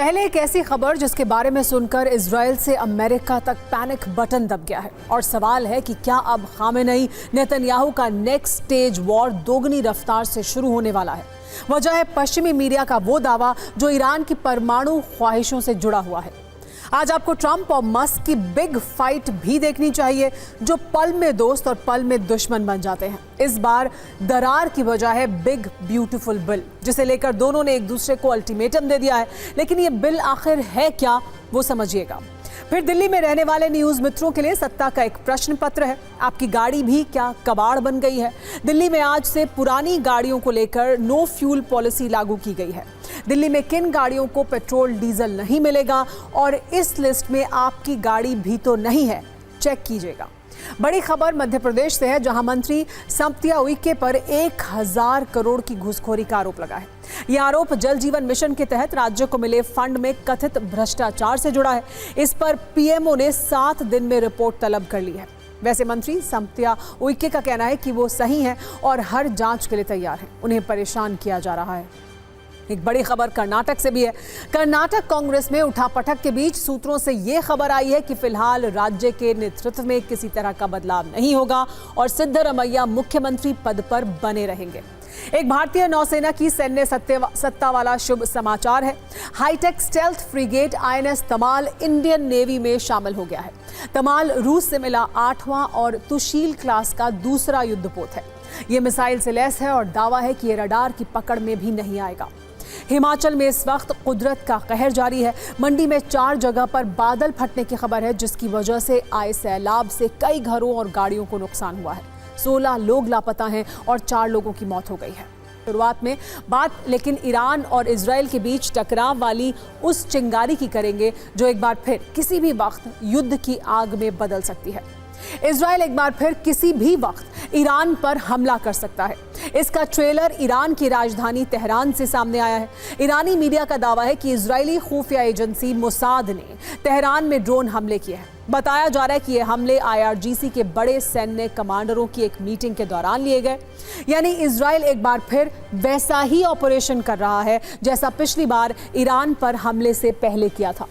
पहले एक ऐसी खबर जिसके बारे में सुनकर इजराइल से अमेरिका तक पैनिक बटन दब गया है और सवाल है कि क्या अब खामेनेई नेतन्याहू का नेक्स्ट स्टेज वॉर दोगुनी रफ्तार से शुरू होने वाला है। वजह है पश्चिमी मीडिया का वो दावा जो ईरान की परमाणु ख्वाहिशों से जुड़ा हुआ है। आज आपको ट्रंप और मस्क की बिग फाइट भी देखनी चाहिए जो पल में दोस्त और पल में दुश्मन बन जाते हैं। इस बार दरार की वजह है बिग ब्यूटीफुल बिल, जिसे लेकर दोनों ने एक दूसरे को अल्टीमेटम दे दिया है। लेकिन ये बिल आखिर है क्या, वो समझिएगा। फिर दिल्ली में रहने वाले न्यूज मित्रों के लिए सत्ता का एक प्रश्न पत्र है। आपकी गाड़ी भी क्या कबाड़ बन गई है? दिल्ली में आज से पुरानी गाड़ियों को लेकर नो फ्यूल पॉलिसी लागू की गई है। दिल्ली में किन गाड़ियों को पेट्रोल डीजल नहीं मिलेगा और इस लिस्ट में आपकी गाड़ी भी तो नहीं है, चेक कीजिएगा। बड़ी खबर मध्य प्रदेश से है, जहां मंत्री संपतिया उइके पर 1000 करोड़ की घूसखोरी का आरोप लगा है। यह आरोप जल जीवन मिशन के तहत राज्य को मिले फंड में कथित भ्रष्टाचार से जुड़ा है। इस पर पीएमओ ने 7 दिन में रिपोर्ट तलब कर ली है। वैसे मंत्री संपतिया उइके का कहना है कि वो सही हैं और हर जांच के लिए तैयार हैं। उन्हें परेशान किया जा रहा है। एक बड़ी खबर कर्नाटक से भी है। कर्नाटक कांग्रेस में उठापटक के बीच सूत्रों से यह खबर आई है कि फिलहाल राज्य के नेतृत्व में किसी तरह का बदलाव नहीं होगा और सिद्धरमैया मुख्यमंत्री पद पर बने रहेंगे। एक भारतीय नौसेना की सैन्य सत्ता वाला शुभ समाचार है। Hi tech stealth frigate INS Tamal Indian navy में शामिल हो गया है। तमाल रूस से मिला 8वां और तुशील क्लास का दूसरा युद्धपोत है। यह मिसाइल से लैस है और दावा है कि यह रडार की पकड़ में भी नहीं आएगा। हिमाचल में इस वक्त कुदरत का कहर जारी है। मंडी में 4 जगह पर बादल फटने की खबर है, जिसकी वजह से आए सैलाब से कई घरों और गाड़ियों को नुकसान हुआ है। 16 लोग लापता हैं और 4 लोगों की मौत हो गई है। शुरुआत में बात लेकिन ईरान और इजराइल के बीच टकराव वाली उस चिंगारी की करेंगे जो एक बार फिर किसी भी वक्त युद्ध की आग में बदल सकती है। इजराइल एक बार फिर किसी भी वक्त ईरान पर हमला कर सकता है। इसका ट्रेलर ईरान की राजधानी तेहरान से सामने आया है। ईरानी मीडिया का दावा है कि इजरायली खुफिया एजेंसी मोसाद ने तेहरान में ड्रोन हमले किए हैं। बताया जा रहा है कि ये हमले IRGC के बड़े सैन्य कमांडरों की एक मीटिंग के दौरान लिए गए। यानी इजराइल एक बार फिर वैसा ही ऑपरेशन कर रहा है जैसा पिछली बार ईरान पर हमले से पहले किया था।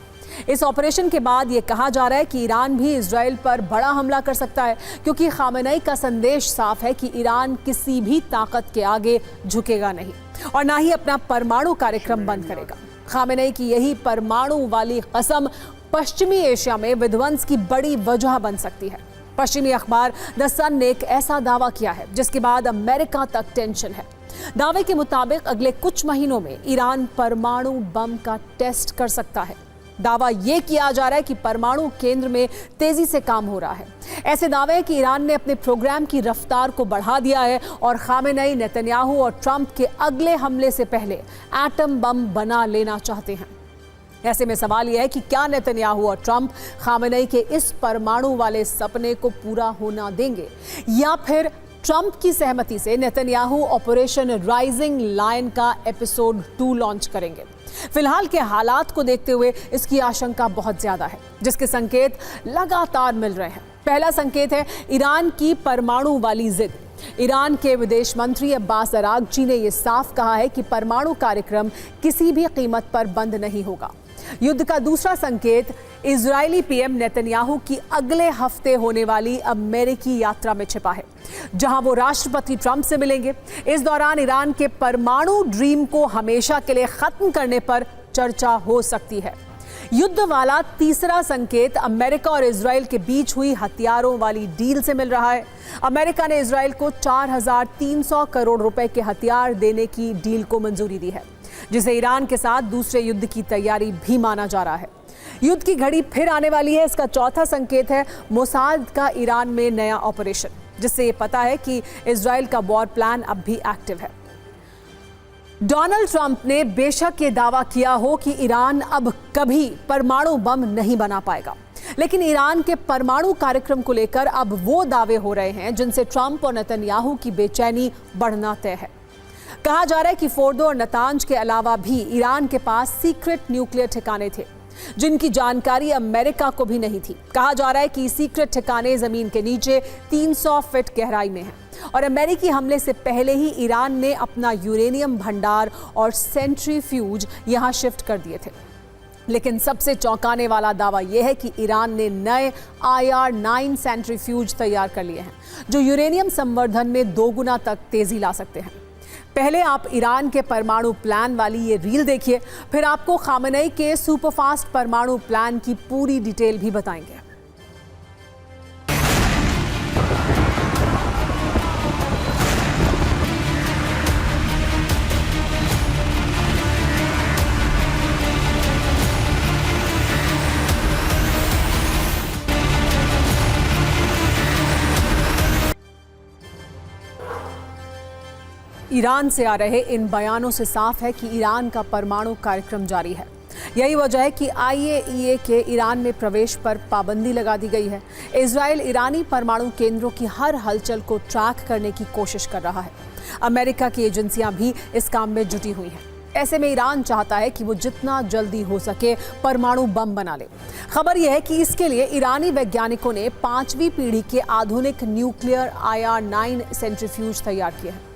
इस ऑपरेशन के बाद ये कहा जा रहा है कि ईरान भी इजराइल पर बड़ा हमला कर सकता है, क्योंकि खामेनेई का संदेश साफ है कि ईरान किसी भी ताकत के आगे झुकेगा नहीं और ना ही अपना परमाणु कार्यक्रम बंद करेगा। खामेनेई की यही परमाणु वाली कसम पश्चिमी एशिया में विध्वंस की बड़ी वजह बन सकती है। पश्चिमी अखबार द सन ने एक ऐसा दावा किया है जिसके बाद अमेरिका तक टेंशन है। दावे के मुताबिक अगले कुछ महीनों में ईरान परमाणु बम का टेस्ट कर सकता है। दावा यह किया जा रहा है कि परमाणु केंद्र में तेजी से काम हो रहा है। ऐसे दावे हैं कि ईरान ने अपने प्रोग्राम की रफ्तार को बढ़ा दिया है और खामेनेई नेतन्याहू और ट्रंप के अगले हमले से पहले एटम बम बना लेना चाहते हैं। ऐसे में सवाल यह है कि क्या नेतन्याहू और ट्रंप खामेनेई के इस परमाणु वाले सपने को पूरा होना देंगे या फिर ट्रंप की सहमति से नेतन्याहू ऑपरेशन राइजिंग लायन का एपिसोड 2 लॉन्च करेंगे। फिलहाल के हालात को देखते हुए इसकी आशंका बहुत ज्यादा है, जिसके संकेत लगातार मिल रहे हैं। पहला संकेत है ईरान की परमाणु वाली जिद। ईरान के विदेश मंत्री अब्बास अरागची ने यह साफ कहा है कि परमाणु कार्यक्रम किसी भी कीमत पर बंद नहीं होगा। युद्ध का दूसरा संकेत इजरायली पीएम नेतन्याहू की अगले हफ्ते होने वाली अमेरिकी यात्रा में छिपा है, जहां वो राष्ट्रपति ट्रंप से मिलेंगे। इस दौरान ईरान के परमाणु ड्रीम को हमेशा के लिए खत्म करने पर चर्चा हो सकती है। युद्ध वाला तीसरा संकेत अमेरिका और इजराइल के बीच हुई हथियारों वाली डील से मिल रहा है। अमेरिका ने इजराइल को 4300 करोड़ रुपए के हथियार देने की डील को मंजूरी दी है, जिसे ईरान के साथ दूसरे युद्ध की तैयारी भी माना जा रहा है। युद्ध की घड़ी फिर आने वाली है। इसका चौथा संकेत है मोसाद का ईरान में नया ऑपरेशन, जिससे ये पता है कि इजराइल का वॉर प्लान अब भी एक्टिव है। डोनाल्ड ट्रंप ने बेशक ये दावा किया हो कि ईरान अब कभी परमाणु बम नहीं बना पाएगा, लेकिन ईरान के परमाणु कार्यक्रम को लेकर अब वो दावे हो रहे हैं जिनसे ट्रंप और नेतन्याहू की बेचैनी बढ़ना तय है। कहा जा रहा है कि फोर्दो और नतांज के अलावा भी ईरान के पास सीक्रेट न्यूक्लियर ठिकाने थे, जिनकी जानकारी अमेरिका को भी नहीं थी। कहा जा रहा है कि सीक्रेट ठिकाने जमीन के नीचे 300 फीट गहराई में हैं और अमेरिकी हमले से पहले ही ईरान ने अपना यूरेनियम भंडार और सेंट्रीफ्यूज यहां शिफ्ट कर दिए थे। लेकिन सबसे चौंकाने वाला दावा यह है कि ईरान ने नए IR-9 सेंट्रीफ्यूज तैयार कर लिए हैं, जो यूरेनियम संवर्धन में 2 गुना तक तेजी ला सकते हैं। पहले आप ईरान के परमाणु प्लान वाली ये रील देखिए, फिर आपको खामेनेई के सुपरफास्ट परमाणु प्लान की पूरी डिटेल भी बताएंगे। ईरान से आ रहे इन बयानों से साफ है कि ईरान का परमाणु कार्यक्रम जारी है। यही वजह है कि IAEA के ईरान में प्रवेश पर पाबंदी लगा दी गई है। इजराइल ईरानी परमाणु केंद्रों की हर हलचल को ट्रैक करने की कोशिश कर रहा है। अमेरिका की एजेंसियां भी इस काम में जुटी हुई हैं। ऐसे में ईरान चाहता है कि वो जितना जल्दी हो सके परमाणु बम बना ले। खबर यह है कि इसके लिए ईरानी वैज्ञानिकों ने 5वीं पीढ़ी के आधुनिक न्यूक्लियर IR-9 सेंट्रीफ्यूज तैयार किए हैं।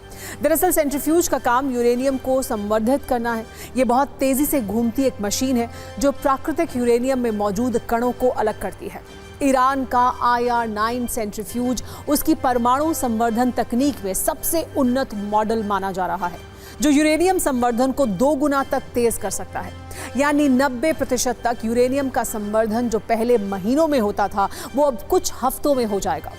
दरअसल सेंट्रीफ्यूज का काम यूरेनियम को संवर्धित करना है। ये बहुत तेजी से घूमती एक मशीन है जो प्राकृतिक यूरेनियम में मौजूद कणों को अलग करती है। ईरान का IR-9 सेंट्रीफ्यूज उसकी परमाणु संवर्धन तकनीक में सबसे उन्नत मॉडल माना जा रहा है, जो यूरेनियम संवर्धन को 2 गुना तक तेज कर सकता है। यानी 90% तक यूरेनियम का संवर्धन जो पहले महीनों में होता था, वो अब कुछ हफ्तों में हो जाएगा।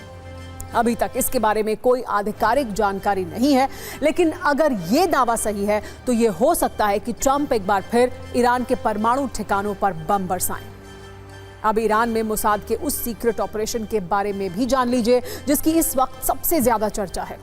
अभी तक इसके बारे में कोई आधिकारिक जानकारी नहीं है, लेकिन अगर ये दावा सही है तो ये हो सकता है कि ट्रंप एक बार फिर ईरान के परमाणु ठिकानों पर बम बरसाएं। अब ईरान में मोसाद के उस सीक्रेट ऑपरेशन के बारे में भी जान लीजिए जिसकी इस वक्त सबसे ज्यादा चर्चा है।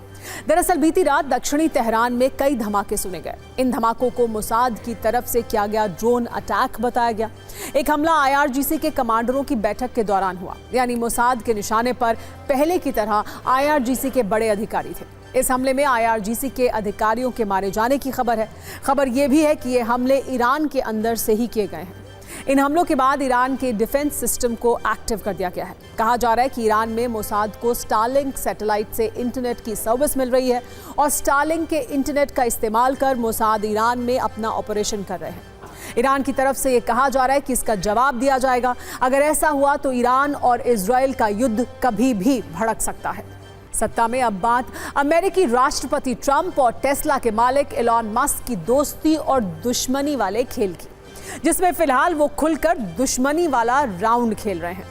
दरअसल बीती रात दक्षिणी तेहरान में कई धमाके सुने गए। इन धमाकों को मोसाद की तरफ से किया गया ड्रोन अटैक बताया गया। एक हमला IRGC के कमांडरों की बैठक के दौरान हुआ, यानी मोसाद के निशाने पर पहले की तरह IRGC के बड़े अधिकारी थे। इस हमले में IRGC के अधिकारियों के मारे जाने की खबर है। खबर यह भी है कि ये हमले ईरान के अंदर से ही किए गए हैं। इन हमलों के बाद ईरान के डिफेंस सिस्टम को एक्टिव कर दिया गया है। कहा जा रहा है कि ईरान में मोसाद को स्टारलिंक सैटेलाइट से इंटरनेट की सर्विस मिल रही है और स्टारलिंक के इंटरनेट का इस्तेमाल कर मोसाद ईरान में अपना ऑपरेशन कर रहे हैं। ईरान की तरफ से ये कहा जा रहा है कि इसका जवाब दिया जाएगा। अगर ऐसा हुआ तो ईरान और इजराइल का युद्ध कभी भी भड़क सकता है। सत्ता में अब बात अमेरिकी राष्ट्रपति ट्रंप और टेस्ला के मालिक एलॉन मस्क की दोस्ती और दुश्मनी वाले खेल की, जिसमें फिलहाल वो खुलकर दुश्मनी वाला राउंड खेल रहे हैं।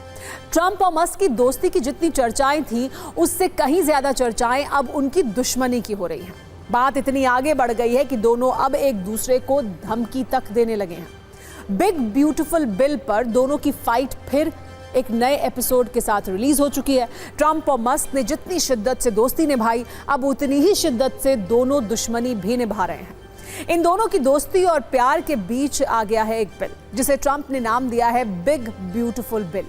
ट्रंप और मस्क की दोस्ती की जितनी चर्चाएं थी, उससे कहीं ज्यादा चर्चाएं अब उनकी दुश्मनी की हो रही हैं। बात इतनी आगे बढ़ गई है कि दोनों अब एक दूसरे को धमकी तक देने लगे हैं। बिग ब्यूटीफुल बिल पर दोनों की फाइट फिर एक नए एपिसोड के साथ रिलीज हो चुकी है। ट्रंप और मस्क ने जितनी शिद्दत से दोस्ती निभाई, अब उतनी ही शिद्दत से दोनों दुश्मनी भी निभा रहे हैं। इन दोनों की दोस्ती और प्यार के बीच आ गया है एक बिल, जिसे ट्रंप ने नाम दिया है बिग ब्यूटीफुल बिल।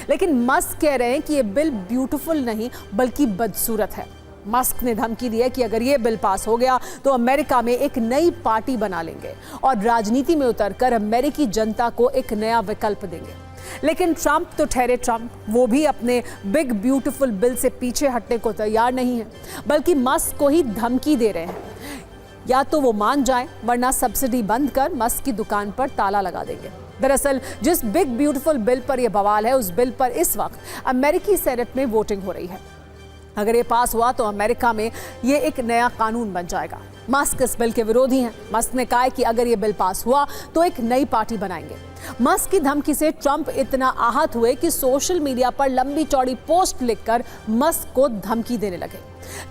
लेकिन मस्क कह रहे हैं कि ये बिल ब्यूटीफुल नहीं बल्कि बदसूरत है। मस्क ने धमकी दी है कि अगर ये बिल पास हो गया तो अमेरिका में एक नई पार्टी बना लेंगे और राजनीति में उतरकर अमेरिकी जनता को एक नया विकल्प देंगे। लेकिन ट्रंप तो ठहरे ट्रंप, वो भी अपने बिग ब्यूटीफुल बिल से पीछे हटने को तैयार नहीं है, बल्कि मस्क को ही धमकी दे रहे हैं। या तो वो मान जाएं, वरना सब्सिडी बंद कर मस्क की दुकान पर ताला लगा देंगे। दरअसल जिस बिग ब्यूटीफुल बिल पर यह बवाल है, उस बिल पर इस वक्त अमेरिकी सेनेट में वोटिंग हो रही है। अगर ये पास हुआ तो अमेरिका में ये एक नया कानून बन जाएगा। मस्क इस बिल के विरोधी हैं। मस्क ने कहा है कि अगर ये बिल पास हुआ तो एक नई पार्टी बनाएंगे। मस्क की धमकी से ट्रंप इतना आहत हुए कि सोशल मीडिया पर लंबी चौड़ी पोस्ट लिखकर मस्क को धमकी देने लगे।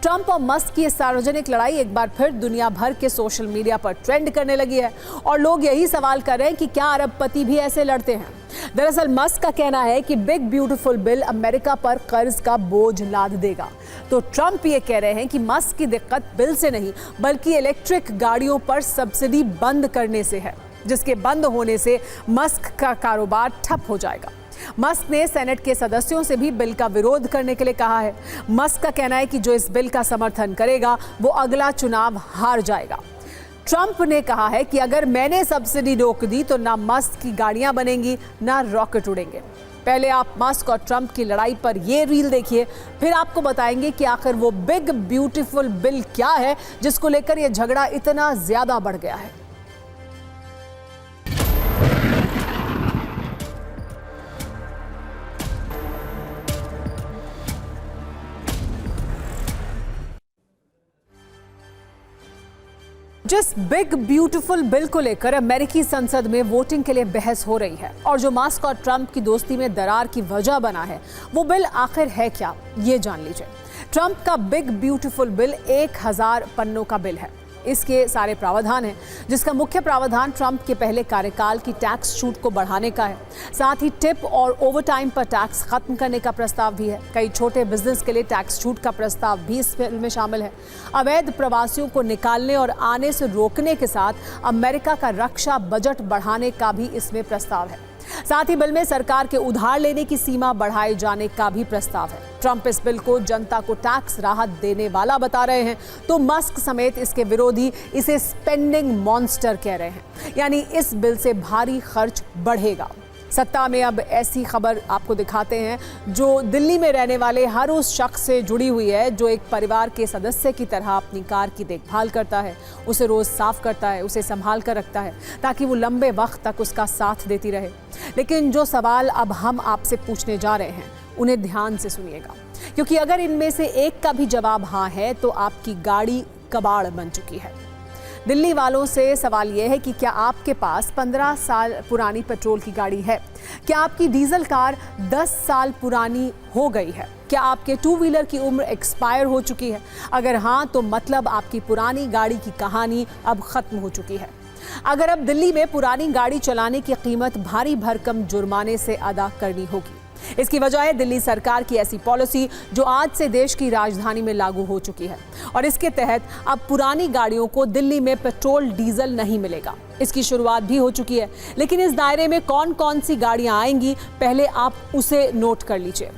ट्रंप और मस्क की सार्वजनिक लड़ाई एक बार फिर दुनिया भर के सोशल मीडिया पर ट्रेंड करने लगी है और लोग यही सवाल कर रहे हैं कि क्या अरबपति भी ऐसे लड़ते हैं। दरअसल मस्क का कहना है कि बिग ब्यूटीफुल बिल अमेरिका पर कर्ज का बोझ लाद देगा, तो ट्रंप ये कह रहे हैं कि मस्क की दिक्कत बिल से नहीं बल्कि इलेक्ट्रिक गाड़ियों पर सब्सिडी बंद करने से है, जिसके बंद होने से मस्क का कारोबार ठप हो जाएगा। मस्क ने सेनेट के सदस्यों से भी बिल का विरोध करने के लिए कहा है। मस्क का कहना है कि जो इस बिल का समर्थन करेगा वो अगला चुनाव हार जाएगा। ट्रंप ने कहा है कि अगर मैंने सब्सिडी रोक दी तो ना मस्क की गाड़ियां बनेंगी ना रॉकेट उड़ेंगे। पहले आप मस्क और ट्रंप की लड़ाई पर ये रील देखिए, फिर आपको बताएंगे कि आखिर वो बिग ब्यूटीफुल बिल क्या है जिसको लेकर यह झगड़ा इतना ज्यादा बढ़ गया है। जिस बिग ब्यूटीफुल बिल को लेकर अमेरिकी संसद में वोटिंग के लिए बहस हो रही है और जो मस्क और ट्रंप की दोस्ती में दरार की वजह बना है, वो बिल आखिर है क्या, ये जान लीजिए। ट्रंप का बिग ब्यूटीफुल बिल 1000 पन्नों का बिल है। इसके सारे प्रावधान हैं, जिसका मुख्य प्रावधान ट्रंप के पहले कार्यकाल की टैक्स छूट को बढ़ाने का है। साथ ही टिप और ओवरटाइम पर टैक्स खत्म करने का प्रस्ताव भी है। कई छोटे बिजनेस के लिए टैक्स छूट का प्रस्ताव भी इस बिल में शामिल है। अवैध प्रवासियों को निकालने और आने से रोकने के साथ अमेरिका का रक्षा बजट बढ़ाने का भी इसमें प्रस्ताव है। साथ ही बिल में सरकार के उधार लेने की सीमा बढ़ाए जाने का भी प्रस्ताव है। ट्रंप इस बिल को जनता को टैक्स राहत देने वाला बता रहे हैं, तो मस्क समेत इसके विरोधी इसे स्पेंडिंग मॉन्स्टर कह रहे हैं, यानी इस बिल से भारी खर्च बढ़ेगा। सत्ता में अब ऐसी खबर आपको दिखाते हैं जो दिल्ली में रहने वाले हर उस शख्स से जुड़ी हुई है जो एक परिवार के सदस्य की तरह अपनी कार की देखभाल करता है, उसे रोज साफ करता है, उसे संभाल कर रखता है ताकि वो लंबे वक्त तक उसका साथ देती रहे। लेकिन जो सवाल अब हम आपसे पूछने जा रहे हैं, उन्हें ध्यान से सुनिएगा, क्योंकि अगर इनमें से एक का भी जवाब हाँ है तो आपकी गाड़ी कबाड़ बन चुकी है। दिल्ली वालों से सवाल यह है कि क्या आपके पास 15 साल पुरानी पेट्रोल की गाड़ी है? क्या आपकी डीजल कार 10 साल पुरानी हो गई है? क्या आपके टू व्हीलर की उम्र एक्सपायर हो चुकी है? अगर हाँ, तो मतलब आपकी पुरानी गाड़ी की कहानी अब खत्म हो चुकी है। अगर अब दिल्ली में पुरानी गाड़ी चलाने की कीमत भारी भरकम जुर्माने से अदा करनी होगी। इसकी वजह है दिल्ली सरकार की ऐसी पॉलिसी जो आज से देश की राजधानी में लागू हो चुकी है और इसके तहत अब पुरानी गाड़ियों को दिल्ली में पेट्रोल डीजल नहीं मिलेगा। इसकी शुरुआत भी हो चुकी है, लेकिन इस दायरे में कौन कौन सी गाड़ियां आएंगी, पहले आप उसे नोट कर लीजिए।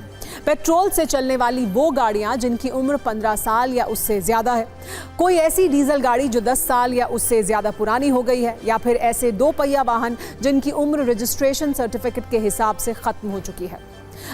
पेट्रोल से चलने वाली वो गाड़ियां जिनकी उम्र 15 साल या उससे ज्यादा है, कोई ऐसी डीजल गाड़ी जो 10 साल या उससे ज्यादा पुरानी हो गई है, या फिर ऐसे 2 पहिया वाहन जिनकी उम्र रजिस्ट्रेशन सर्टिफिकेट के हिसाब से खत्म हो चुकी है।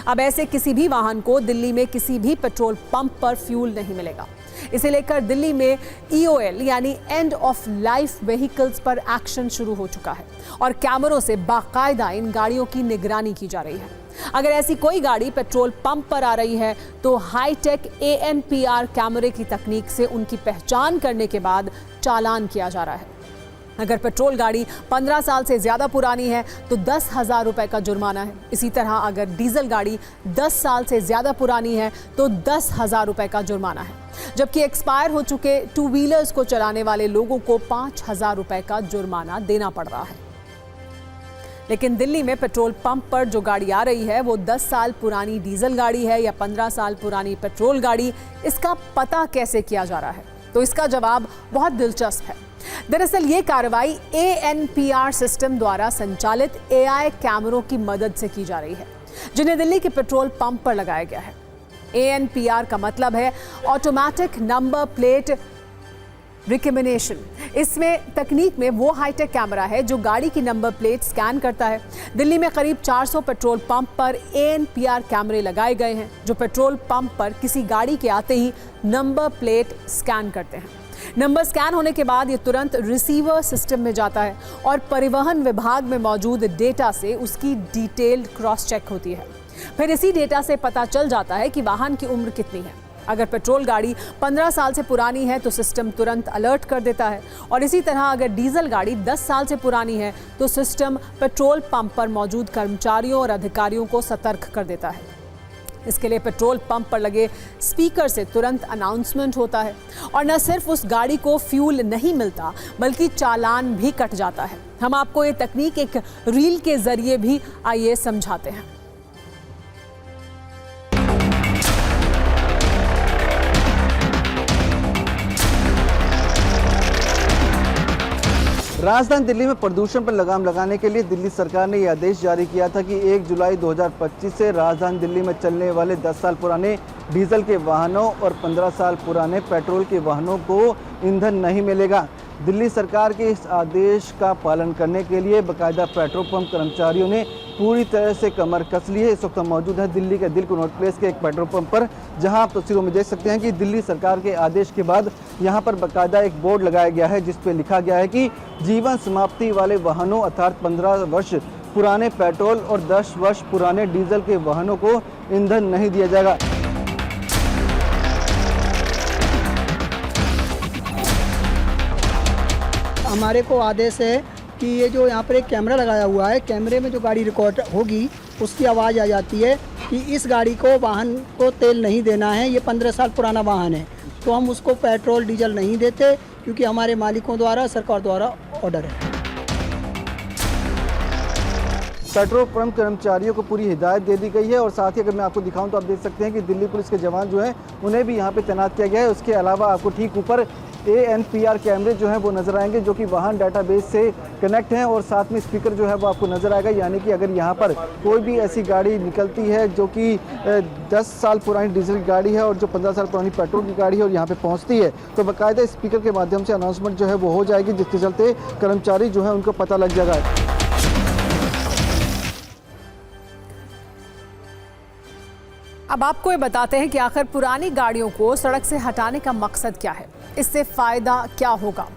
अब ऐसे किसी भी वाहन को दिल्ली में किसी भी पेट्रोल पंप पर फ्यूल नहीं मिलेगा। इसे लेकर दिल्ली में EOL यानी एंड ऑफ लाइफ व्हीकल्स पर एक्शन शुरू हो चुका है और कैमरों से बाकायदा इन गाड़ियों की निगरानी की जा रही है। अगर ऐसी कोई गाड़ी पेट्रोल पंप पर आ रही है तो हाईटेक ANPR कैमरे की तकनीक से उनकी पहचान करने के बाद चालान किया जा रहा है। अगर पेट्रोल गाड़ी 15 साल से ज्यादा पुरानी है तो 10,000 रुपए का जुर्माना है। इसी तरह अगर डीजल गाड़ी 10 साल से ज्यादा पुरानी है तो 10,000 रुपए का जुर्माना है, जबकि एक्सपायर हो चुके टू व्हीलर्स को चलाने वाले लोगों को 5,000 रुपए का जुर्माना देना पड़ रहा है। लेकिन दिल्ली में पेट्रोल पंप पर जो गाड़ी आ रही है वो 10 साल पुरानी डीजल गाड़ी है या 15 साल पुरानी पेट्रोल गाड़ी, इसका पता कैसे किया जा रहा है? तो इसका जवाब बहुत दिलचस्प है। दरअसल ये कार्रवाई ANPR सिस्टम द्वारा संचालित AI कैमरों की मदद से की जा रही है, जिन्हें दिल्ली के पेट्रोल पंप पर लगाया गया है। ANPR का मतलब है ऑटोमेटिक नंबर प्लेट रिकग्निशन। इसमें तकनीक में वो हाईटेक कैमरा है जो गाड़ी की नंबर प्लेट स्कैन करता है। दिल्ली में करीब 400 पेट्रोल पंप पर ANPR कैमरे लगाए गए हैं जो पेट्रोल पंप पर किसी गाड़ी के आते ही नंबर प्लेट स्कैन करते हैं। नंबर स्कैन होने के बाद ये तुरंत रिसीवर सिस्टम में जाता है और परिवहन विभाग में मौजूद डेटा से उसकी डिटेल्ड क्रॉस चेक होती है। फिर इसी डेटा से पता चल जाता है कि वाहन की उम्र कितनी है। अगर पेट्रोल गाड़ी 15 साल से पुरानी है तो सिस्टम तुरंत अलर्ट कर देता है और इसी तरह अगर डीजल गाड़ी 10 साल से पुरानी है तो सिस्टम पेट्रोल पंप पर मौजूद कर्मचारियों और अधिकारियों को सतर्क कर देता है। इसके लिए पेट्रोल पंप पर लगे स्पीकर से तुरंत अनाउंसमेंट होता है और न सिर्फ उस गाड़ी को फ्यूल नहीं मिलता बल्कि चालान भी कट जाता है। हम आपको ये तकनीक एक रील के जरिए भी आइए समझाते हैं। राजधानी दिल्ली में प्रदूषण पर लगाम लगाने के लिए दिल्ली सरकार ने यह आदेश जारी किया था कि 1 जुलाई 2025 से राजधानी दिल्ली में चलने वाले 10 साल पुराने डीजल के वाहनों और 15 साल पुराने पेट्रोल के वाहनों को ईंधन नहीं मिलेगा। दिल्ली सरकार के इस आदेश का पालन करने के लिए बाकायदा पेट्रोल पंप कर्मचारियों ने पूरी तरह से कमर कस ली है। इस वक्त हम मौजूद हैं दिल्ली के दिल कनॉट प्लेस के एक पेट्रोल पंप पर, जहां आप तस्वीरों में देख सकते हैं कि दिल्ली सरकार के आदेश के बाद यहां पर बाकायदा एक बोर्ड लगाया गया है जिस पे लिखा गया है कि जीवन समाप्ति वाले वाहनों अर्थात 15 वर्ष पुराने पेट्रोल और 10 वर्ष पुराने डीजल के वाहनों को ईंधन नहीं दिया जाएगा। हमारे को आदेश है कि ये जो यहाँ पर एक कैमरा लगाया हुआ है, कैमरे में जो गाड़ी रिकॉर्ड होगी उसकी आवाज़ आ जाती है कि इस गाड़ी को, वाहन को तेल नहीं देना है, ये 15 साल पुराना वाहन है, तो हम उसको पेट्रोल डीजल नहीं देते, क्योंकि हमारे मालिकों द्वारा, सरकार द्वारा ऑर्डर है। पेट्रोल पंप कर्मचारियों को पूरी हिदायत दे दी गई है और साथ ही अगर मैं आपको दिखाऊं तो आप देख सकते हैं कि दिल्ली पुलिस के जवान जो हैं उन्हें भी यहाँ पे तैनात किया गया है। उसके अलावा आपको ठीक ऊपर ANPR कैमरे जो हैं वो नज़र आएंगे, जो कि वाहन डाटाबेस से कनेक्ट हैं, और साथ में स्पीकर जो है वो आपको नज़र आएगा। यानी कि अगर यहाँ पर कोई भी ऐसी गाड़ी निकलती है जो कि 10 साल पुरानी डीजल की गाड़ी है और जो 15 साल पुरानी पेट्रोल की गाड़ी है और यहाँ पे पहुँचती है, तो बाकायदा स्पीकर के माध्यम से अनाउंसमेंट जो है वो हो जाएगी, जिसके चलते कर्मचारी जो है उनको पता लग जाएगा। अब आपको ये बताते हैं कि आखिर पुरानी गाड़ियों को सड़क से हटाने का मकसद क्या है, इससे फायदा क्या होगा।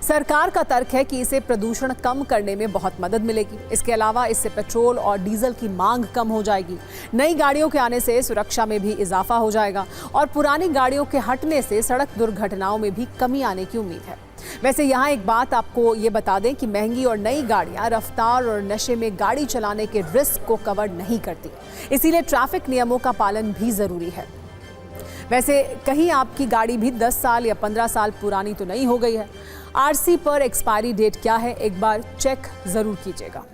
सरकार का तर्क है कि इससे प्रदूषण कम करने में बहुत मदद मिलेगी। इसके अलावा इससे पेट्रोल और डीजल की मांग कम हो जाएगी। नई गाड़ियों के आने से सुरक्षा में भी इजाफा हो जाएगा और पुरानी गाड़ियों के हटने से सड़क दुर्घटनाओं में भी कमी आने की उम्मीद है। वैसे यहाँ एक बात आपको ये बता दें कि महंगी और नई गाड़ियाँ रफ्तार और नशे में गाड़ी चलाने के रिस्क को कवर नहीं करती, इसीलिए ट्रैफिक नियमों का पालन भी जरूरी है। वैसे कहीं आपकी गाड़ी भी 10 साल या 15 साल पुरानी तो नहीं हो गई है। RC पर एक्सपायरी डेट क्या है, एक बार चेक जरूर कीजिएगा।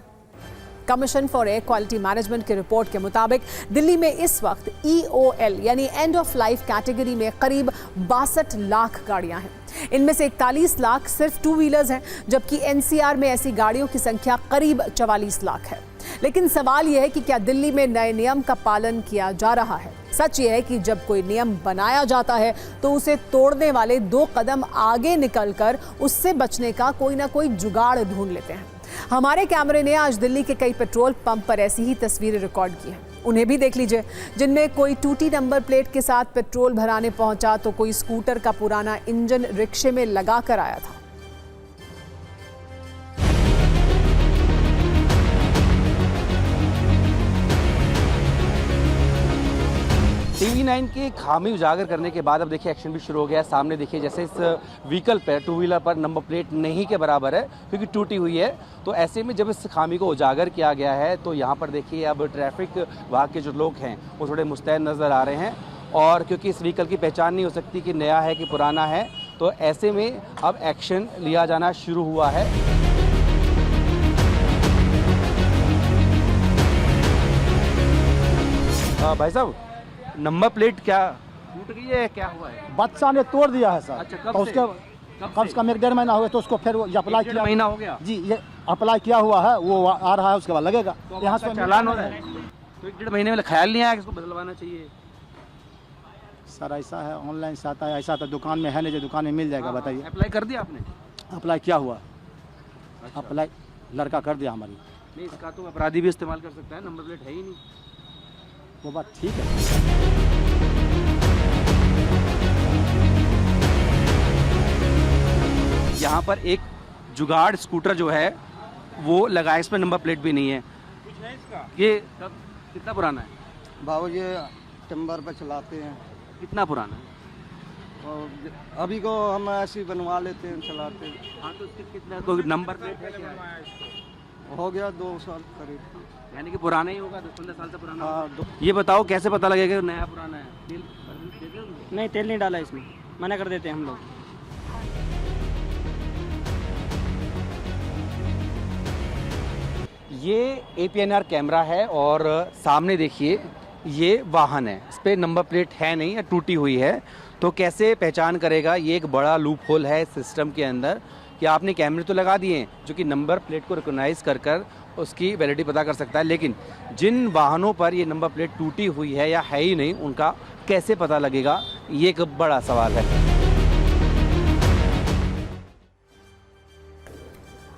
Commission for air quality management की रिपोर्ट के मुताबिक दिल्ली में इस वक्त EOL यानी एंड ऑफ लाइफ कैटेगरी में करीब 62 लाख गाड़ियां हैं। इनमें से 41 लाख सिर्फ 2 व्हीलर्स हैं, जबकि NCR में ऐसी गाड़ियों की संख्या करीब 44 लाख है। लेकिन सवाल यह है कि क्या दिल्ली में नए नियम का पालन किया जा रहा है। सच यह है कि जब कोई नियम बनाया जाता है तो उसे तोड़ने वाले 2 कदम आगे निकलकर उससे बचने का कोई ना कोई जुगाड़ ढूंढ लेते हैं। हमारे कैमरे ने आज दिल्ली के कई पेट्रोल पंप पर ऐसी ही तस्वीरें रिकॉर्ड की हैं। उन्हें भी देख लीजिए, जिनमें कोई टूटी नंबर प्लेट के साथ पेट्रोल भराने पहुंचा तो कोई स्कूटर का पुराना इंजन रिक्शे में लगा कर आया था। TV9 की खामी उजागर करने के बाद अब देखिए एक्शन भी शुरू हो गया है। सामने देखिए जैसे इस व्हीकल पर, 2 व्हीलर पर नंबर प्लेट नहीं के बराबर है क्योंकि टूटी हुई है, तो ऐसे में जब इस खामी को उजागर किया गया है तो यहाँ पर देखिए अब ट्रैफिक विभाग के जो लोग हैं वो थोड़े मुस्तैद नज़र आ रहे हैं। और क्योंकि इस व्हीकल की पहचान नहीं हो सकती कि नया है कि पुराना है, तो ऐसे में अब एक्शन लिया जाना शुरू हुआ है। भाई साहब, नंबर प्लेट क्या टूट गई है, क्या हुआ है? बच्चा ने तोड़ दिया है सर। अच्छा, तो उसके कम से कम 1-1.5 महीना हो गया, तो उसको फिर ये अप्लाई किया। महीना हो गया जी, ये अप्लाई किया हुआ है, वो आ रहा है, उसके बाद लगेगा। तो यहाँ से चालान हो रहा है, तो 1-1.5 महीने में ख्याल नहीं आया कि इसको बदलवाना चाहिए। सर ऐसा है, ऑनलाइन से आता है, ऐसा तो दुकान में है नहीं जो दुकान में मिल जाएगा। बताइए, अप्लाई कर दिया आपने? अप्लाई किया हुआ, अच्छा। अप्लाई लड़का कर दिया हमारी। नहीं, इसका तो अपराधी भी इस्तेमाल कर सकता है, नंबर प्लेट है ही नहीं। वो बात ठीक है। यहाँ पर एक जुगाड़ स्कूटर जो है वो लगा है, इसमें नंबर प्लेट भी नहीं है। कुछ है इसका? ये कब, कितना पुराना है? बाबू ये टिम्बर पे चलाते हैं। कितना पुराना है? और अभी को हम ऐसे ही बनवा लेते हैं, चलाते हैं। हाँ, तो इसके कितना, कोई नंबर प्लेट है क्या? हो गया 2 साल करीब। यानी कि पुराना ही होगा, 10-15 साल से पुराना। हाँ, ये बताओ कैसे पता लगेगा कि नया पुराना है? तेल देते हो उनको? नहीं, तेल नहीं डाला इसमें, मना कर देते हैं हम लोग। ये APNR कैमरा है और सामने देखिए ये वाहन है, इस पर नंबर प्लेट है नहीं या टूटी हुई है, तो कैसे पहचान करेगा? ये एक बड़ा लूप होल है सिस्टम के अंदर कि आपने कैमरे तो लगा दिए हैं जो कि नंबर प्लेट को रिकॉग्नाइज कर उसकी वैलिडिटी पता कर सकता है, लेकिन जिन वाहनों पर ये नंबर प्लेट टूटी हुई है या है ही नहीं, उनका कैसे पता लगेगा? ये एक बड़ा सवाल है।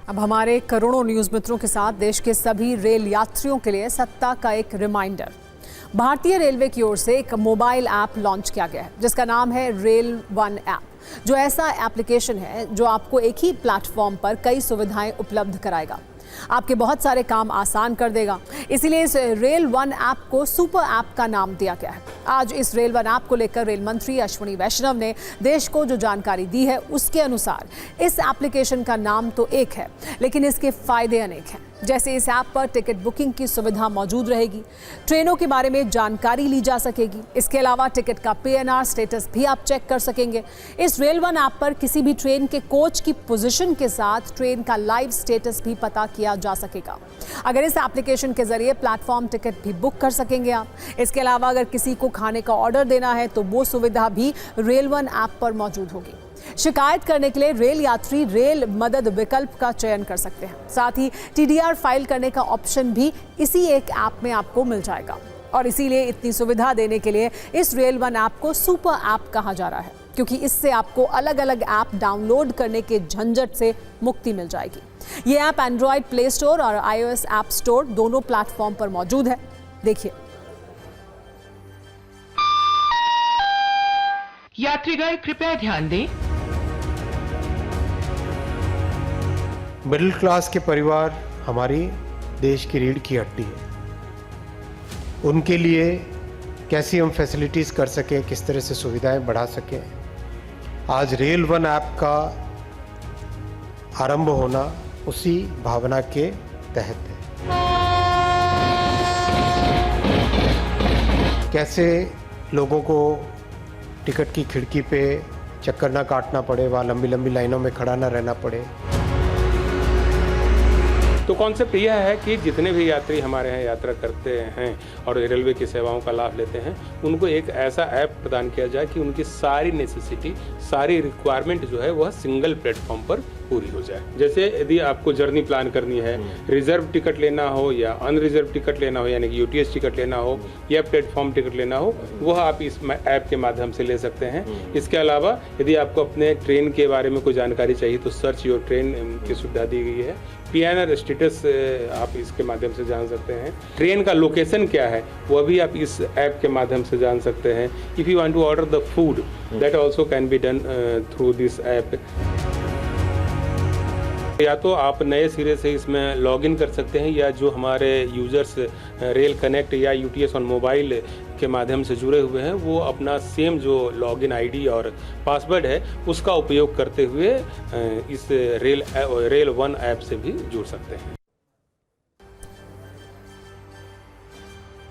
अब हमारे करोड़ों न्यूज मित्रों के साथ देश के सभी रेल यात्रियों के लिए सत्ता का एक रिमाइंडर। भारतीय रेलवे की ओर से एक मोबाइल ऐप लॉन्च किया गया है जिसका नाम है रेल वन ऐप, जो ऐसा एप्लीकेशन है जो आपको एक ही प्लेटफॉर्म पर कई सुविधाएं उपलब्ध कराएगा। आपके बहुत सारे काम आसान कर देगा। इसीलिए इस रेल वन ऐप को सुपर ऐप का नाम दिया गया है। आज इस रेल वन ऐप को लेकर रेल मंत्री अश्विनी वैष्णव ने देश को जो जानकारी दी है उसके अनुसार इस एप्लीकेशन का नाम तो एक है, लेकिन इसके फायदे अनेक हैं। जैसे इस ऐप पर टिकट बुकिंग की सुविधा मौजूद रहेगी, ट्रेनों के बारे में जानकारी ली जा सकेगी। इसके अलावा टिकट का PNR स्टेटस भी आप चेक कर सकेंगे। इस रेल वन ऐप पर किसी भी ट्रेन के कोच की पोजीशन के साथ ट्रेन का लाइव स्टेटस भी पता किया जा सकेगा। अगर इस एप्लीकेशन के जरिए प्लेटफॉर्म टिकट भी बुक कर सकेंगे आप। इसके अलावा अगर किसी को खाने का ऑर्डर देना है तो वो सुविधा भी रेल वन ऐप पर मौजूद होगी। शिकायत करने के लिए रेल यात्री रेल मदद विकल्प का चयन कर सकते हैं। साथ ही TDR फाइल करने का ऑप्शन भी इसी एक ऐप में आपको मिल जाएगा। और इसीलिए इतनी सुविधा देने के लिए इस रेल वन ऐप को सुपर ऐप कहा जा रहा है, क्योंकि इससे आपको अलग अलग ऐप डाउनलोड करने के झंझट से मुक्ति मिल जाएगी। ये ऐप एंड्रॉयड प्ले स्टोर और iOS ऐप स्टोर दोनों प्लेटफॉर्म पर मौजूद है। देखिए, यात्रीगण कृपया ध्यान दें। मिडिल क्लास के परिवार हमारी देश की रीढ़ की हड्डी है। उनके लिए कैसी हम फैसिलिटीज़ कर सकें, किस तरह से सुविधाएं बढ़ा सकें, आज रेल वन ऐप का आरंभ होना उसी भावना के तहत है। कैसे लोगों को टिकट की खिड़की पे चक्कर ना काटना पड़े, वहाँ लंबी लंबी लाइनों में खड़ा ना रहना पड़े। तो कॉन्सेप्ट यह है कि जितने भी यात्री हमारे यहाँ यात्रा करते हैं और रेलवे की सेवाओं का लाभ लेते हैं, उनको एक ऐसा ऐप प्रदान किया जाए कि उनकी सारी नेसेसिटी, सारी रिक्वायरमेंट जो है वह सिंगल प्लेटफॉर्म पर पूरी हो जाए। जैसे यदि आपको जर्नी प्लान करनी है, रिजर्व टिकट लेना हो या अनरिजर्व टिकट लेना हो, यानी कि UTS टिकट लेना हो या प्लेटफॉर्म टिकट लेना हो, वह आप इस ऐप के माध्यम से ले सकते हैं। इसके अलावा यदि आपको अपने ट्रेन के बारे में कोई जानकारी चाहिए तो सर्च योर ट्रेन की सुविधा दी गई है। PNR स्टेटस आप इसके माध्यम से जान सकते हैं। ट्रेन का लोकेशन क्या है वह भी आप इस ऐप के माध्यम से जान सकते हैं। If you want to order the food, that also can be done through this app. या तो आप नए सिरे से इसमें लॉगिन कर सकते हैं, या जो हमारे यूजर्स रेल कनेक्ट या UTS ऑन मोबाइल के माध्यम से जुड़े हुए हैं वो अपना सेम जो लॉगिन ID और पासवर्ड है उसका उपयोग करते हुए इस रेल वन ऐप से भी जुड़ सकते हैं।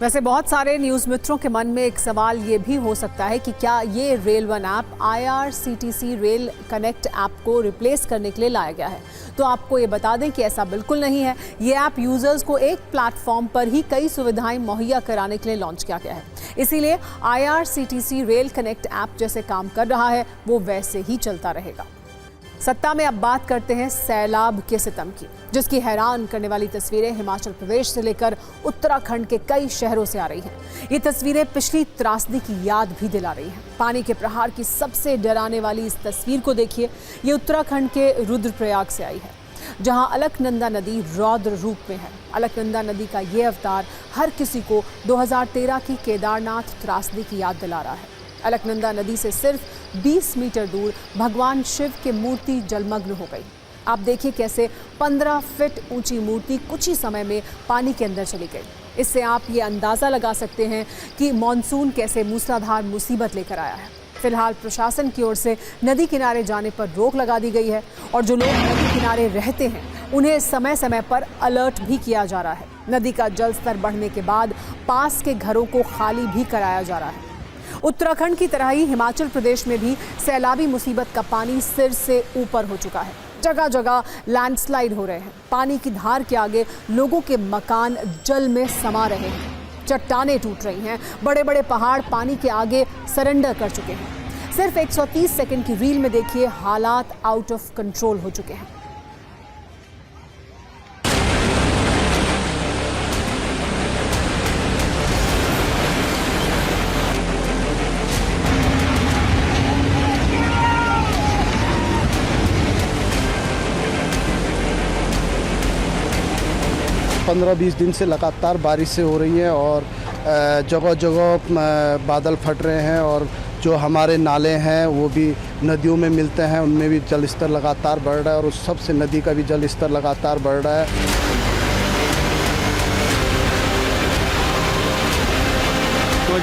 वैसे बहुत सारे न्यूज़ मित्रों के मन में एक सवाल ये भी हो सकता है कि क्या ये rail one app IRCTC rail connect app को रिप्लेस करने के लिए लाया गया है। तो आपको ये बता दें कि ऐसा बिल्कुल नहीं है। ये ऐप यूजर्स को एक प्लेटफॉर्म पर ही कई सुविधाएं मुहैया कराने के लिए लॉन्च किया गया है। इसीलिए IRCTC रेल कनेक्ट ऐप जैसे काम कर रहा है वो वैसे ही चलता रहेगा। सत्ता में अब बात करते हैं सैलाब के सितम की, जिसकी हैरान करने वाली तस्वीरें हिमाचल प्रदेश से लेकर उत्तराखंड के कई शहरों से आ रही हैं। ये तस्वीरें पिछली त्रासदी की याद भी दिला रही हैं। पानी के प्रहार की सबसे डराने वाली इस तस्वीर को देखिए। ये उत्तराखंड के रुद्रप्रयाग से आई है, जहां अलकनंदा नदी रौद्र रूप में है। अलकनंदा नदी का ये अवतार हर किसी को 2013 की केदारनाथ त्रासदी की याद दिला रहा है। अलकनंदा नदी से सिर्फ 20 मीटर दूर भगवान शिव की मूर्ति जलमग्न हो गई। आप देखिए कैसे 15 फीट ऊंची मूर्ति कुछ ही समय में पानी के अंदर चली गई। इससे आप ये अंदाज़ा लगा सकते हैं कि मॉनसून कैसे मूसलाधार मुसीबत लेकर आया है। फिलहाल प्रशासन की ओर से नदी किनारे जाने पर रोक लगा दी गई है और जो लोग नदी किनारे रहते हैं उन्हें समय समय पर अलर्ट भी किया जा रहा है। नदी का जल स्तर बढ़ने के बाद पास के घरों को खाली भी कराया जा रहा है। उत्तराखंड की तरह ही हिमाचल प्रदेश में भी सैलाबी मुसीबत का पानी सिर से ऊपर हो चुका है। जगह जगह लैंडस्लाइड हो रहे हैं। पानी की धार के आगे लोगों के मकान जल में समा रहे हैं। चट्टानें टूट रही हैं। बड़े बड़े पहाड़ पानी के आगे सरेंडर कर चुके हैं। सिर्फ 130 सेकंड की रील में देखिए हालात आउट ऑफ कंट्रोल हो चुके हैं। पंद्रह 20 दिन से लगातार बारिशें हो रही हैं और जगह जगह बादल फट रहे हैं और जो हमारे नाले हैं वो भी नदियों में मिलते हैं, उनमें भी जल स्तर लगातार बढ़ रहा है और उस सबसे नदी का भी जल स्तर लगातार बढ़ रहा है।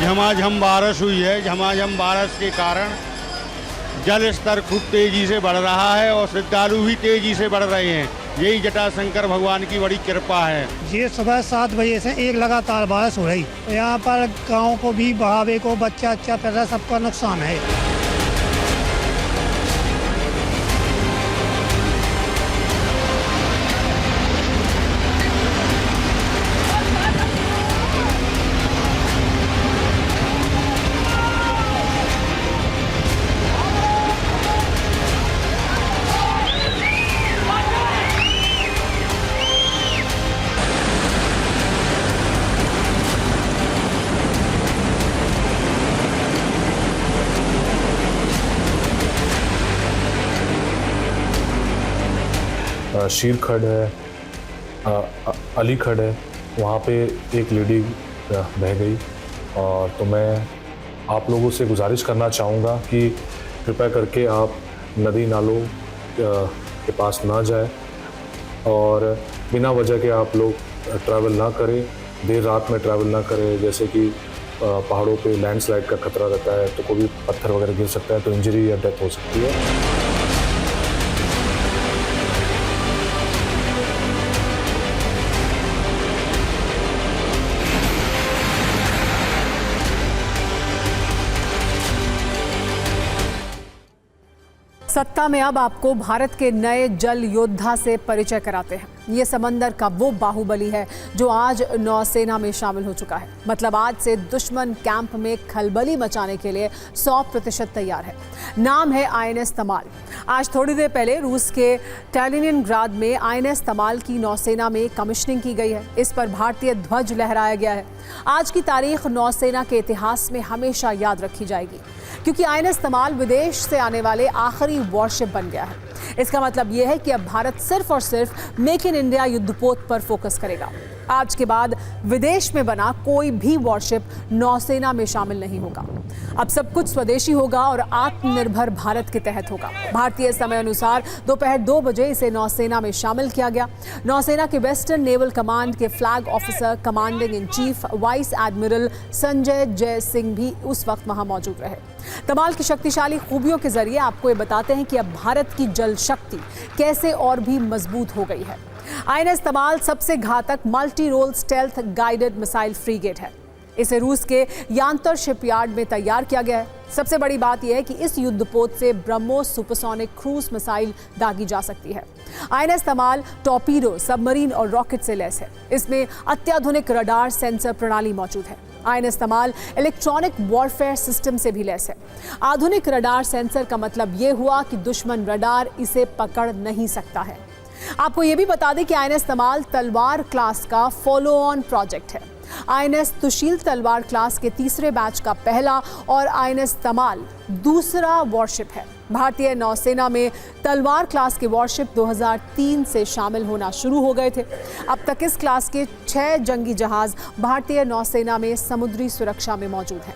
झमाझम बारिश हुई है। झमाझम बारिश के कारण जल स्तर खूब तेजी से बढ़ रहा है और श्रद्धालु भी तेजी से बढ़ रहे हैं। यही जटाशंकर भगवान की बड़ी कृपा है। ये सुबह 7 बजे से एक लगातार बारिश हो रही, यहाँ पर गाँव को भी बढ़ावे को बच्चा पैदा सबका नुकसान है। शीरखड़ है, अलीखड़ है, वहाँ पे एक लेडी बह गई। और तो मैं आप लोगों से गुजारिश करना चाहूँगा कि कृपया करके आप नदी नालों के पास ना जाए और बिना वजह के आप लोग ट्रैवल ना करें, देर रात में ट्रैवल ना करें। जैसे कि पहाड़ों पे लैंडस्लाइड का खतरा रहता है, तो कोई भी पत्थर वगैरह गिर सकता है, तो इंजरी या डेथ हो सकती है। सत्ता में अब आपको भारत के नए जल योद्धा से परिचय कराते हैं। ये समंदर का वो बाहुबली है जो आज नौसेना में शामिल हो चुका है। मतलब आज से दुश्मन कैंप में खलबली मचाने के लिए 100% तैयार है। नाम है INS तमाल। आज थोड़ी देर पहले रूस के कैलिनिनग्राद में INS तमाल की नौसेना में कमिश्निंग की गई है। इस पर भारतीय ध्वज लहराया गया है। आज की तारीख नौसेना के इतिहास में हमेशा याद रखी जाएगी, क्योंकि INS तमाल विदेश से आने वाले आखिरी वॉरशिप बन गया है। इसका मतलब यह है कि अब भारत सिर्फ और सिर्फ मेक इन इंडिया युद्धपोत पर फोकस करेगा। आज के बाद विदेश में बना कोई भी वॉरशिप नौसेना में शामिल नहीं होगा। अब सब कुछ स्वदेशी होगा और आत्मनिर्भर भारत के तहत होगा। भारतीय समय अनुसार दोपहर 2 बजे इसे नौसेना में शामिल किया गया। नौसेना के वेस्टर्न नेवल कमांड के flag officer commanding in chief vice admiral Sanjay जय सिंह भी उस वक्त वहां मौजूद रहे। तमाल की शक्तिशाली खूबियों के जरिए आपको ये बताते हैं कि अब भारत की जल शक्ति कैसे और भी मजबूत हो गई है। INS तमाल सबसे घातक multi role stealth guided missile frigate है। इसे रूस के यांतर शिपयार्ड में तैयार किया गया है। सबसे बड़ी बात यह है कि इस युद्धपोत से ब्रह्मोस सुपरसोनिक क्रूज मिसाइल दागी जा सकती है। INS तमाल टॉर्पीडो, सबमरीन और रॉकेट से लैस है। इसमें अत्याधुनिक रडार सेंसर प्रणाली मौजूद है। INS तमाल इलेक्ट्रॉनिक वॉरफेयर सिस्टम से भी लैस है। आधुनिक रडार सेंसर का मतलब यह हुआ कि दुश्मन रडार इसे पकड़ नहीं सकता है। आपको यह भी बता दें कि INS तमाल तलवार क्लास का फॉलो ऑन प्रोजेक्ट है। INS तुशील तलवार क्लास के तीसरे बैच का पहला और INS तमाल दूसरा वॉरशिप है। भारतीय नौसेना में तलवार क्लास के वॉरशिप 2003 से शामिल होना शुरू हो गए थे। अब तक इस क्लास के 6 जंगी जहाज भारतीय नौसेना में समुद्री सुरक्षा में मौजूद हैं।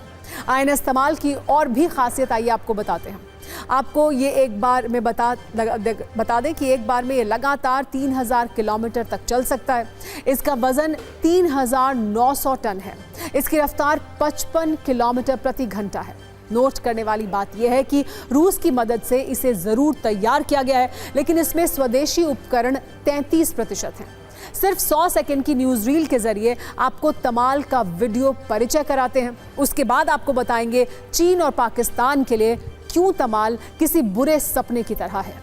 INS तमाल की और भी खासियत आइए आपको बताते हैं। आपको ये एक बार में बता दें कि एक बार में ये लगातार 3000 किलोमीटर तक चल सकता है। इसका वजन 3900 टन है। इसकी रफ्तार 55 किलोमीटर प्रति घंटा है। नोट करने वाली बात यह है कि रूस की मदद से इसे जरूर तैयार किया गया है, लेकिन इसमें स्वदेशी उपकरण 33% हैं। सिर्फ 100 सेकंड की न्यूज रील के जरिए आपको तमाल का वीडियो परिचय कराते हैं। उसके बाद आपको बताएंगे चीन और पाकिस्तान के लिए क्यों तमाल किसी बुरे सपने की तरह है।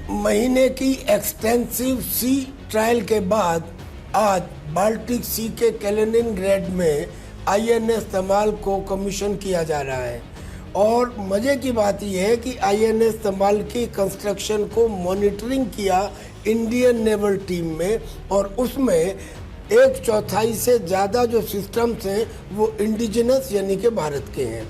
महीने की एक्सटेंसिव सी ट्रायल के बाद आज बाल्टिक सी के कैलिनिनग्राड में INS तमाल को कमीशन किया जा रहा है। और मज़े की बात यह है कि INS तमाल की कंस्ट्रक्शन को मॉनिटरिंग किया इंडियन नेवल टीम में, और उसमें 1/4 से ज़्यादा जो सिस्टम्स हैं वो इंडिजिनस यानी कि भारत के हैं।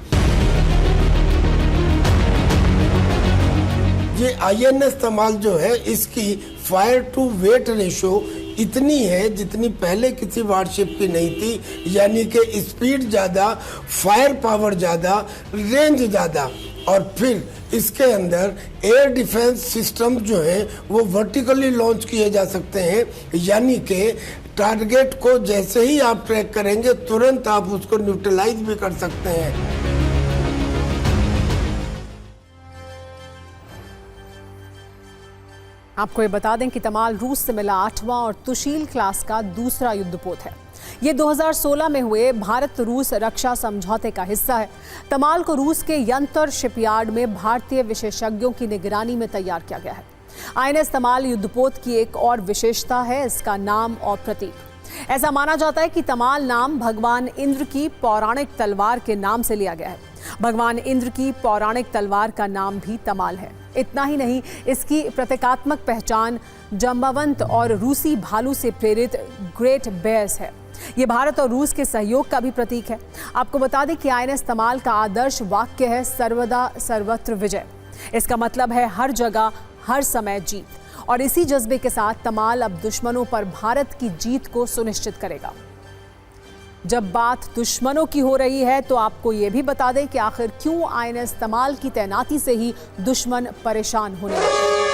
ये INS तमाल जो है इसकी फायर टू वेट रेशो इतनी है जितनी पहले किसी वारशिप की नहीं थी, यानी कि स्पीड ज़्यादा, फायर पावर ज़्यादा, रेंज ज़्यादा। और फिर इसके अंदर एयर डिफेंस सिस्टम जो है वो वर्टिकली लॉन्च किए जा सकते हैं, यानी कि टारगेट को जैसे ही आप ट्रैक करेंगे तुरंत आप उसको न्यूट्रलाइज भी कर सकते हैं। आपको ये बता दें कि तमाल रूस से मिला 8वां और तुशील क्लास का दूसरा युद्धपोत है। ये 2016 में हुए भारत रूस रक्षा समझौते का हिस्सा है। तमाल को रूस के यंतर शिपयार्ड में भारतीय विशेषज्ञों की निगरानी में तैयार किया गया है। INS तमाल युद्धपोत की एक और विशेषता है इसका नाम और प्रतीक। ऐसा माना जाता है कि तमाल नाम भगवान इंद्र की पौराणिक तलवार के नाम से लिया गया है। भगवान इंद्र की पौराणिक तलवार का नाम भी तमाल है। इतना ही नहीं, इसकी प्रतीकात्मक पहचान जंबावंत और रूसी भालू से प्रेरित ग्रेट बेयर्स है। ये भारत और रूस के सहयोग का भी प्रतीक है। आपको बता दें कि INS तमाल का आदर्श वाक्य है सर्वदा सर्वत्र विजय। इसका मतलब है हर जगह हर समय जीत। और इसी जज्बे के साथ तमाल अब दुश्मनों पर भारत की जीत को सुनिश्चित करेगा। जब बात दुश्मनों की हो रही है तो आपको ये भी बता दें कि आखिर क्यों INS तमाल की तैनाती से ही दुश्मन परेशान होने लगे।